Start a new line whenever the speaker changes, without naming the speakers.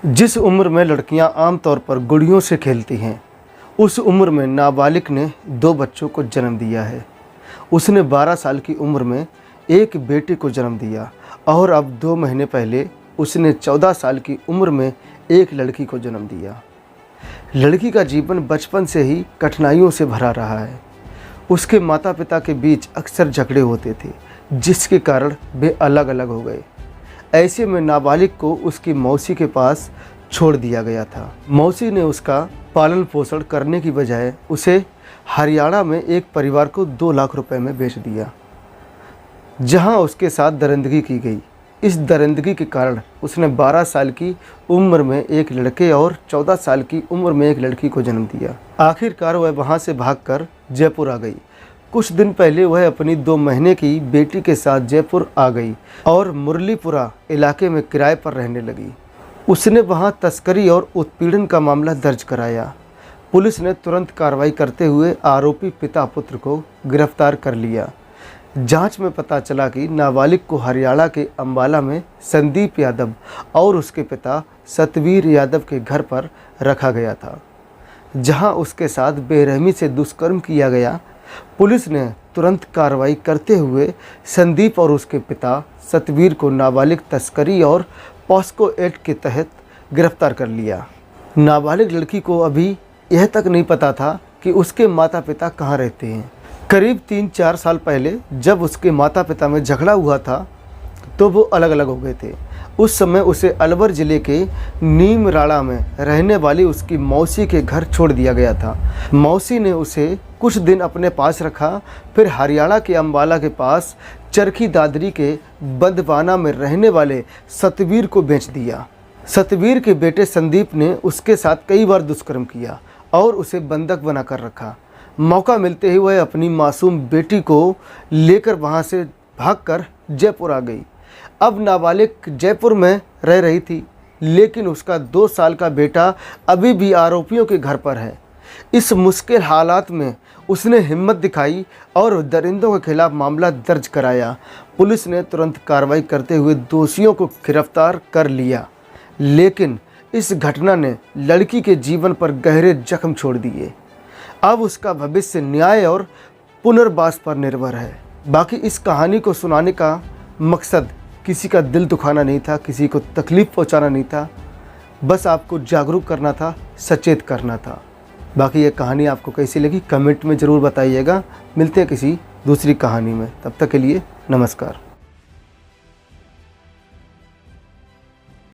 जिस उम्र में लड़कियां आमतौर पर गुड़ियों से खेलती हैं, उस उम्र में नाबालिग ने 2 बच्चों को जन्म दिया है। उसने 12 साल की उम्र में एक बेटे को जन्म दिया और अब 2 महीने पहले उसने 14 साल की उम्र में एक लड़की को जन्म दिया। लड़की का जीवन बचपन से ही कठिनाइयों से भरा रहा है। उसके माता पिता के बीच अक्सर झगड़े होते थे, जिसके कारण वे अलग अलग हो गए। ऐसे में नाबालिग को उसकी मौसी के पास छोड़ दिया गया था। मौसी ने उसका पालन पोषण करने की बजाय उसे हरियाणा में एक परिवार को 2 लाख रुपए में बेच दिया, जहां उसके साथ दरिंदगी की गई। इस दरिंदगी के कारण उसने 12 साल की उम्र में एक लड़के और 14 साल की उम्र में एक लड़की को जन्म दिया। आखिरकार वह वहां से भागकर जयपुर आ गई। कुछ दिन पहले वह अपनी 2 महीने की बेटी के साथ जयपुर आ गई और मुरलीपुरा इलाके में किराए पर रहने लगी। उसने वहां तस्करी और उत्पीड़न का मामला दर्ज कराया। पुलिस ने तुरंत कार्रवाई करते हुए आरोपी पिता पुत्र को गिरफ्तार कर लिया। जांच में पता चला कि नाबालिग को हरियाणा के अंबाला में संदीप यादव और उसके पिता सतवीर यादव के घर पर रखा गया था, जहां उसके साथ बेरहमी से दुष्कर्म किया गया। पुलिस ने तुरंत कार्रवाई करते हुए संदीप और उसके पिता सतवीर को नाबालिग तस्करी और पॉस्को एक्ट के तहत गिरफ्तार कर लिया। नाबालिग लड़की को अभी यह तक नहीं पता था कि उसके माता पिता कहाँ रहते हैं। करीब 3-4 साल पहले जब उसके माता पिता में झगड़ा हुआ था तो वो अलग अलग हो गए थे। उस समय उसे अलवर ज़िले के नीमराड़ा में रहने वाली उसकी मौसी के घर छोड़ दिया गया था। मौसी ने उसे कुछ दिन अपने पास रखा, फिर हरियाणा के अंबाला के पास चरखी दादरी के बंदवाना में रहने वाले सतवीर को बेच दिया। सतवीर के बेटे संदीप ने उसके साथ कई बार दुष्कर्म किया और उसे बंधक बनाकर रखा। मौका मिलते ही वह अपनी मासूम बेटी को लेकर वहां से भागकर जयपुर आ गई। अब नाबालिग जयपुर में रह रही थी, लेकिन उसका 2 साल का बेटा अभी भी आरोपियों के घर पर है। इस मुश्किल हालात में उसने हिम्मत दिखाई और दरिंदों के खिलाफ मामला दर्ज कराया। पुलिस ने तुरंत कार्रवाई करते हुए दोषियों को गिरफ्तार कर लिया, लेकिन इस घटना ने लड़की के जीवन पर गहरे जख्म छोड़ दिए। अब उसका भविष्य न्याय और पुनर्वास पर निर्भर है। बाकी इस कहानी को सुनाने का मकसद किसी का दिल दुखाना नहीं था, किसी को तकलीफ़ पहुंचाना नहीं था, बस आपको जागरूक करना था, सचेत करना था। बाकी ये कहानी आपको कैसी लगी कमेंट में ज़रूर बताइएगा। मिलते हैं किसी दूसरी कहानी में, तब तक के लिए नमस्कार।